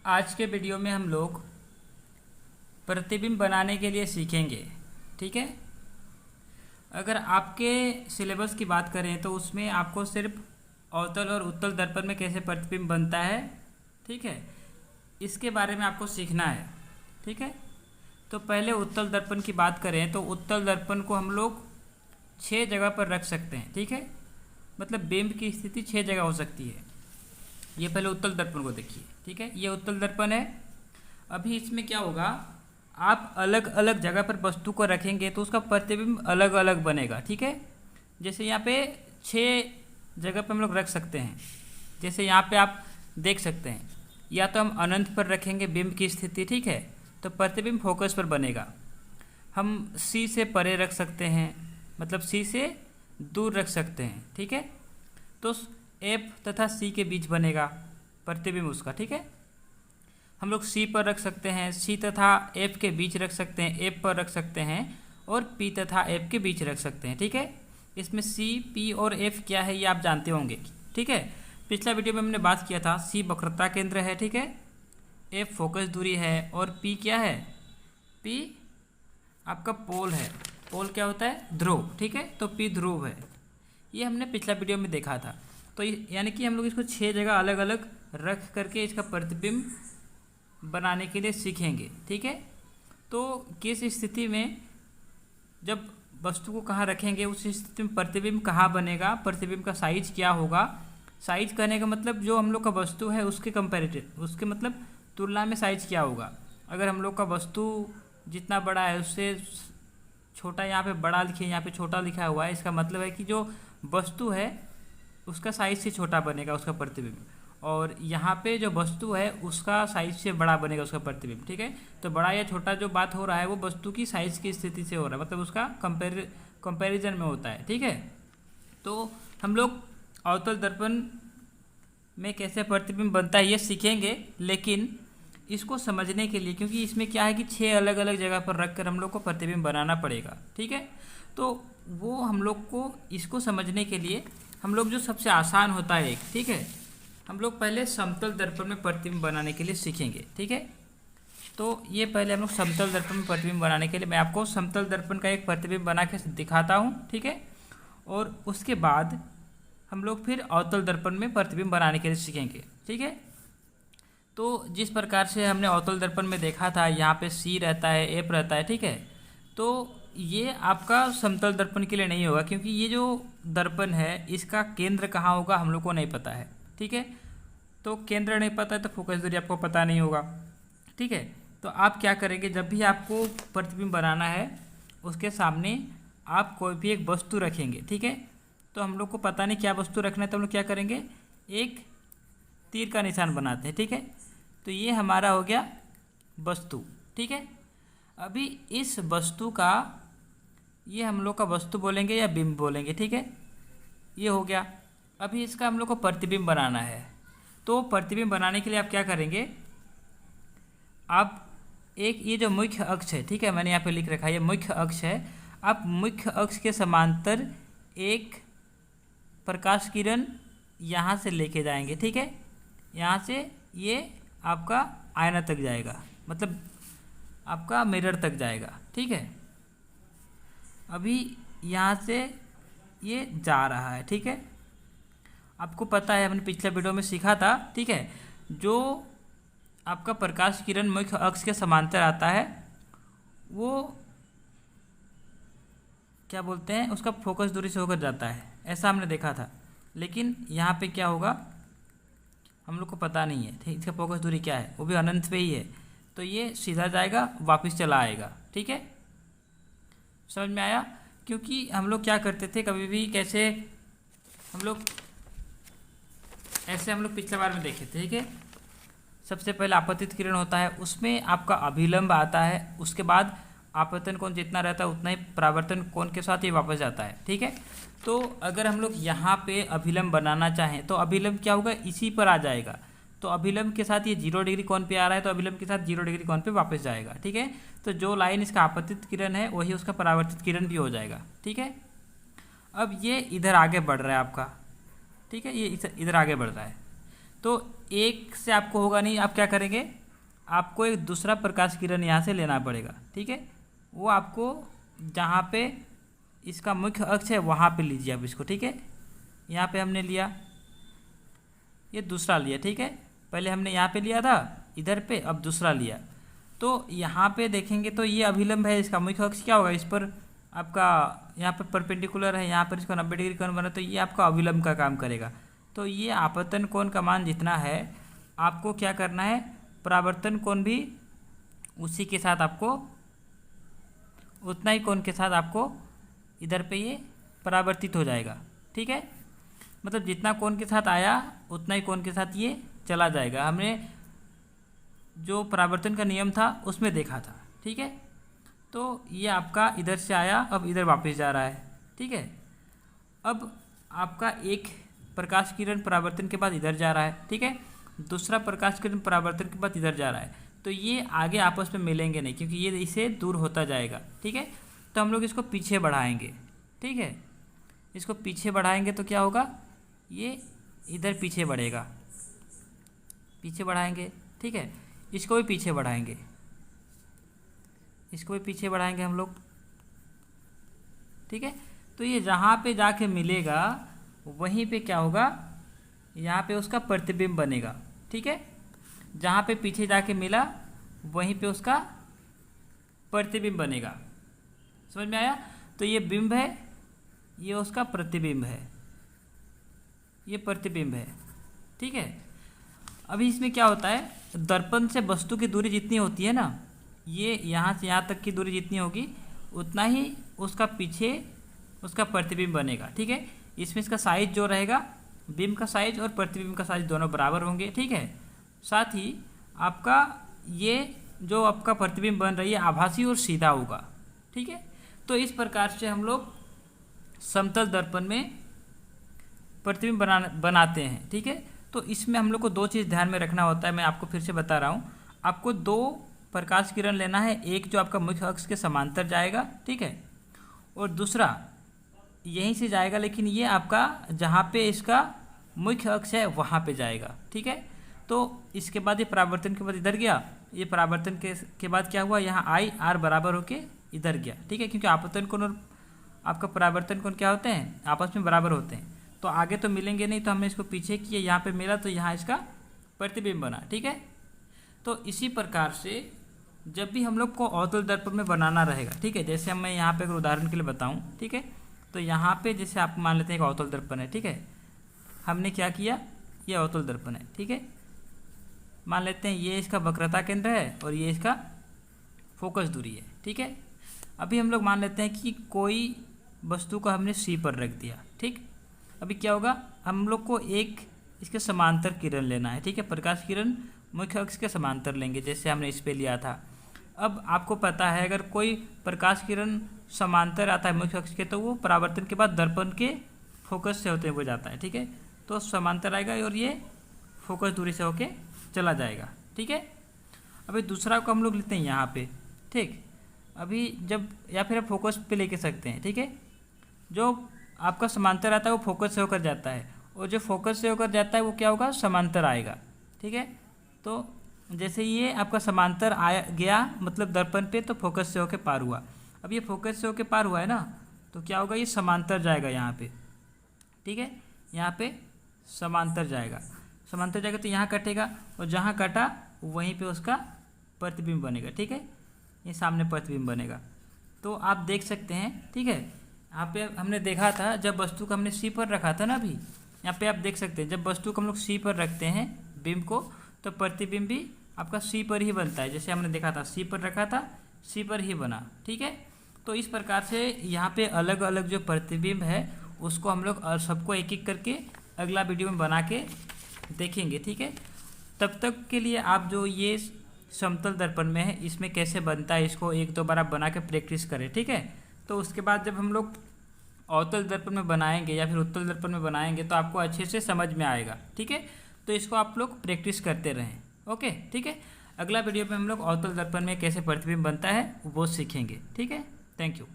आज के वीडियो में हम लोग प्रतिबिंब बनाने के लिए सीखेंगे। ठीक है। अगर आपके सिलेबस की बात करें तो उसमें आपको सिर्फ अवतल और उत्तल दर्पण में कैसे प्रतिबिंब बनता है, ठीक है, इसके बारे में आपको सीखना है। ठीक है। तो पहले उत्तल दर्पण की बात करें तो उत्तल दर्पण को हम लोग 6 जगह पर रख सकते हैं। ठीक है। मतलब बिंब की स्थिति 6 जगह हो सकती है। ये पहले उत्तल दर्पण को देखिए। ठीक है। ये उत्तल दर्पण है। अभी इसमें क्या होगा, आप अलग अलग जगह पर वस्तु को रखेंगे तो उसका प्रतिबिंब अलग अलग बनेगा। ठीक है। जैसे यहाँ पे 6 जगह पर हम लोग रख सकते हैं। जैसे यहाँ पे आप देख सकते हैं, या तो हम अनंत पर रखेंगे बिंब की स्थिति, ठीक है, तो प्रतिबिंब फोकस पर बनेगा। हम सी से परे रख सकते हैं, मतलब सी से दूर रख सकते हैं। ठीक है। तो एफ तथा सी के बीच बनेगा प्रतिबिंब उसका। ठीक है। हम लोग सी पर रख सकते हैं, सी तथा एफ के बीच रख सकते हैं, एफ पर रख सकते हैं, और पी तथा एफ के बीच रख सकते हैं। ठीक है। इसमें सी, पी और एफ क्या है ये आप जानते होंगे। ठीक है। पिछला वीडियो में हमने बात किया था, सी वक्रता केंद्र है, ठीक है, एफ फोकस दूरी है, और पी क्या है, पी आपका पोल है। पोल क्या होता है, ध्रुव। ठीक है। तो पी ध्रुव है। ये हमने पिछला वीडियो में देखा था। तो यानी कि हम लोग इसको 6 जगह अलग अलग रख करके इसका प्रतिबिंब बनाने के लिए सीखेंगे। ठीक है। तो किस स्थिति में जब वस्तु को कहाँ रखेंगे, उस स्थिति में प्रतिबिंब कहाँ बनेगा, प्रतिबिंब का साइज क्या होगा। साइज करने का मतलब जो हम लोग का वस्तु है उसके कंपैरेटिव, उसके मतलब तुलना में साइज क्या होगा। अगर हम लोग का वस्तु जितना बड़ा है उससे छोटा, यहाँ पे बड़ा लिखे, यहाँ पे छोटा लिखा हुआ है, इसका मतलब है कि जो वस्तु है उसका साइज से छोटा बनेगा उसका प्रतिबिंब, और यहाँ पे जो वस्तु है उसका साइज से बड़ा बनेगा उसका प्रतिबिंब। ठीक है। तो बड़ा या छोटा जो बात हो रहा है वो वस्तु की साइज की स्थिति से हो रहा है, मतलब उसका कंपैरिजन में होता है। ठीक है। तो हम लोग अवतल दर्पण में कैसे प्रतिबिंब बनता है ये सीखेंगे, लेकिन इसको समझने के लिए, क्योंकि इसमें क्या है कि 6 अलग अलग जगह पर रख कर हम लोग को प्रतिबिंब बनाना पड़ेगा। ठीक है। तो वो हम लोग को इसको समझने के लिए हम लोग जो सबसे आसान होता है एक, ठीक है, हम लोग पहले समतल दर्पण में प्रतिबिंब बनाने के लिए सीखेंगे। ठीक है। तो ये पहले हम लोग समतल दर्पण में प्रतिबिंब बनाने के लिए मैं आपको समतल दर्पण का एक प्रतिबिंब बना के दिखाता हूँ। ठीक है। और उसके बाद हम लोग फिर अवतल दर्पण में प्रतिबिंब बनाने के लिए सीखेंगे। ठीक है। तो जिस प्रकार से हमने अवतल दर्पण में देखा था, यहाँ पे सी रहता है, एफ रहता है, ठीक है, तो ये आपका समतल दर्पण के लिए नहीं होगा, क्योंकि ये जो दर्पण है इसका केंद्र कहाँ होगा हम लोग को नहीं पता है। ठीक है। तो केंद्र नहीं पता है तो फोकस दूरी आपको पता नहीं होगा। ठीक है। तो आप क्या करेंगे, जब भी आपको प्रतिबिंब बनाना है उसके सामने आप कोई भी एक वस्तु रखेंगे। ठीक है। तो हम लोग को पता नहीं क्या वस्तु रखना है, तो हम लोग क्या करेंगे, एक तीर का निशान बनाते हैं। ठीक है। तो ये हमारा हो गया वस्तु। ठीक है। अभी इस वस्तु का, ये हम लोग का वस्तु बोलेंगे या बिंब बोलेंगे। ठीक है। ये हो गया। अभी इसका हम लोग को प्रतिबिंब बनाना है। तो प्रतिबिंब बनाने के लिए आप क्या करेंगे, आप एक ये जो मुख्य अक्ष है, ठीक है, मैंने यहाँ पे लिख रखा है ये मुख्य अक्ष है, आप मुख्य अक्ष के समांतर एक प्रकाश किरण यहाँ से लेके जाएंगे। ठीक है। यहाँ से ये आपका आईना तक जाएगा, मतलब आपका मिरर तक जाएगा। ठीक है। अभी यहाँ से ये जा रहा है। ठीक है। आपको पता है, हमने पिछले वीडियो में सीखा था। ठीक है। जो आपका प्रकाश किरण मुख्य अक्ष के समांतर आता है वो क्या बोलते हैं, उसका फोकस दूरी से होकर जाता है, ऐसा हमने देखा था। लेकिन यहाँ पे क्या होगा हम लोग को पता नहीं है, ठीक, इसका फोकस दूरी क्या है, वो भी अनंत पे ही है। तो ये सीधा जाएगा, वापस चला आएगा। ठीक है। समझ में आया। क्योंकि हम लोग क्या करते थे कभी भी, कैसे हम लोग ऐसे हम लोग पिछले बार में देखे थे। ठीक है। सबसे पहले आपतित किरण होता है, उसमें आपका अभिलंब आता है, उसके बाद आपतन कोण जितना रहता है उतना ही परावर्तन कोण के साथ ये वापस जाता है। ठीक है। तो अगर हम लोग यहाँ पे अभिलंब बनाना चाहें तो अभिलंब क्या होगा, इसी पर आ जाएगा। तो अभिलंब के साथ ये 0 डिग्री कोण पे आ रहा है, तो अभिलंब के साथ 0 डिग्री कोण पे वापस जाएगा। ठीक है। तो जो लाइन इसका आपतित किरण है वही उसका परावर्तित किरण भी हो जाएगा। ठीक है। अब ये इधर आगे बढ़ रहा है आपका, ठीक है, ये इधर आगे बढ़ रहा है। तो एक से आपको होगा नहीं, आप क्या करेंगे, आपको एक दूसरा प्रकाश किरण यहाँ से लेना पड़ेगा, ठीक है। वो आपको जहाँ पे इसका मुख्य अक्ष है वहाँ पे लीजिए आप इसको, ठीक है। यहाँ पे हमने लिया, ये दूसरा लिया, ठीक है। पहले हमने यहाँ पे लिया था इधर पे, अब दूसरा लिया। तो यहाँ पे देखेंगे तो ये अभिलंब है, इसका मुख्य अक्ष क्या होगा, इस पर आपका यहाँ पर परपेंडिकुलर है, यहाँ पर इसका 90 डिग्री कोण बना, तो ये आपका अभिलंब का काम करेगा। तो ये आपतन कोण का मान जितना है आपको क्या करना है, परावर्तन कोण भी उसी के साथ आपको उतना ही कोण के साथ आपको इधर पे ये परावर्तित हो जाएगा, ठीक है। मतलब जितना कोण के साथ आया उतना ही कोण के साथ ये चला जाएगा। हमने जो परावर्तन का नियम था उसमें देखा था, ठीक है। तो ये आपका इधर से आया, अब इधर वापस जा रहा है, ठीक है। अब आपका एक प्रकाश किरण परावर्तन के बाद इधर जा रहा है, ठीक है। दूसरा प्रकाश किरण परावर्तन के बाद इधर जा रहा है, तो ये आगे आपस में मिलेंगे नहीं, क्योंकि ये इससे दूर होता जाएगा, ठीक है। तो हम लोग इसको पीछे बढ़ाएंगे, ठीक है। इसको पीछे बढ़ाएंगे तो क्या होगा, ये इधर पीछे बढ़ेगा, पीछे बढ़ाएंगे, ठीक है। इसको भी पीछे बढ़ाएंगे, इसको भी पीछे बढ़ाएंगे हम लोग, ठीक है। तो ये जहाँ पे जाके मिलेगा वहीं पे क्या होगा, यहाँ पे उसका प्रतिबिंब बनेगा, ठीक है। जहाँ पे पीछे जाके मिला वहीं पे उसका प्रतिबिंब बनेगा, समझ में आया। तो ये बिंब है, ये उसका प्रतिबिंब है, ये प्रतिबिंब है, ठीक है। अभी इसमें क्या होता है, दर्पण से वस्तु की दूरी जितनी होती है ना, ये यहाँ से यहाँ तक की दूरी जितनी होगी उतना ही उसका पीछे उसका प्रतिबिंब बनेगा, ठीक है। इसमें इसका साइज जो रहेगा, बिंब का साइज और प्रतिबिंब का साइज दोनों बराबर होंगे, ठीक है। साथ ही आपका ये जो आपका प्रतिबिंब बन रही है आभासी और सीधा होगा, ठीक है। तो इस प्रकार से हम लोग समतल दर्पण में प्रतिबिंब बनाते हैं, ठीक है। तो इसमें हम लोग को दो चीज़ ध्यान में रखना होता है, मैं आपको फिर से बता रहा हूँ। आपको दो प्रकाश किरण लेना है, एक जो आपका मुख्य अक्ष के समांतर जाएगा, ठीक है, और दूसरा यहीं से जाएगा, लेकिन ये आपका जहाँ पे इसका मुख्य अक्ष है वहाँ पे जाएगा, ठीक है। तो इसके बाद ये परावर्तन के बाद इधर गया, ये परावर्तन के बाद क्या हुआ, यहाँ आई आर बराबर होके इधर गया, ठीक है। क्योंकि आपतन कोण और आपका परावर्तन कोण क्या होते हैं, आपस में बराबर होते हैं। तो आगे तो मिलेंगे नहीं, तो हमने इसको पीछे किया, यहाँ पे मिला तो यहाँ इसका प्रतिबिंब बना, ठीक है। तो इसी प्रकार से जब भी हम लोग को अवतल दर्पण में बनाना रहेगा, ठीक है। जैसे मैं यहाँ पे अगर उदाहरण के लिए बताऊँ, ठीक है, तो यहाँ पे जैसे आप मान लेते हैं एक अवतल दर्पण है, ठीक है। हमने क्या किया, ये अवतल दर्पण है, ठीक है। मान लेते हैं ये इसका वक्रता केंद्र है और ये इसका फोकस दूरी है, ठीक है। अभी हम लोग मान लेते हैं कि कोई वस्तु को हमने सी पर रख दिया, ठीक। अभी क्या होगा, हम लोग को एक इसके समांतर किरण लेना है, ठीक है। प्रकाश किरण मुख्य अक्ष के समांतर लेंगे, जैसे हमने इस पे लिया था। अब आपको पता है अगर कोई प्रकाश किरण समांतर आता है मुख्य अक्ष के, तो वो परावर्तन के बाद दर्पण के फोकस से होते हुए जाता है, ठीक है। तो समांतर आएगा और ये फोकस दूरी से होके चला जाएगा, ठीक है। अभी दूसरा को हम लोग लेते हैं यहाँ पे, ठीक। अभी जब या फिर आप फोकस पे लेके सकते हैं, ठीक है। जो आपका समांतर आता है वो फोकस से होकर जाता है, और जो फोकस से होकर जाता है वो क्या होगा, समांतर आएगा, ठीक है। तो जैसे ये आपका समांतर आया गया मतलब दर्पण पे, तो फोकस से होकर पार हुआ। अब ये फोकस से होकर पार हुआ है ना, तो क्या होगा, ये समांतर जाएगा यहाँ पे, ठीक है। यहाँ पे समांतर जाएगा, समांतर जाएगा तो यहाँ कटेगा, और जहाँ कटा वहीं पे उसका प्रतिबिंब बनेगा, ठीक है। ये सामने प्रतिबिंब बनेगा। तो आप देख सकते हैं, ठीक है। यहाँ पे हमने देखा था जब वस्तु को हमने सी पर रखा था ना, अभी यहाँ पे आप देख सकते हैं जब वस्तु को हम लोग सी पर रखते हैं बिंब को, तो प्रतिबिंब भी आपका सी पर ही बनता है। जैसे हमने देखा था सी पर रखा था, सी पर ही बना, ठीक है। तो इस प्रकार से यहाँ पे अलग अलग जो प्रतिबिंब है उसको हम लोग सबको एक एक करके अगला वीडियो में बना के देखेंगे, ठीक है। तब तक के लिए आप जो ये समतल दर्पण में है इसमें कैसे बनता है, इसको एक दो बार आप बना के प्रैक्टिस करें, ठीक है। तो उसके बाद जब हम लोग अवतल दर्पण में बनाएंगे या फिर उत्तल दर्पण में बनाएंगे तो आपको अच्छे से समझ में आएगा, ठीक है। तो इसको आप लोग प्रैक्टिस करते रहें, ओके, ठीक है। अगला वीडियो में हम लोग अवतल दर्पण में कैसे प्रतिबिंब बनता है वो सीखेंगे, ठीक है। Thank you.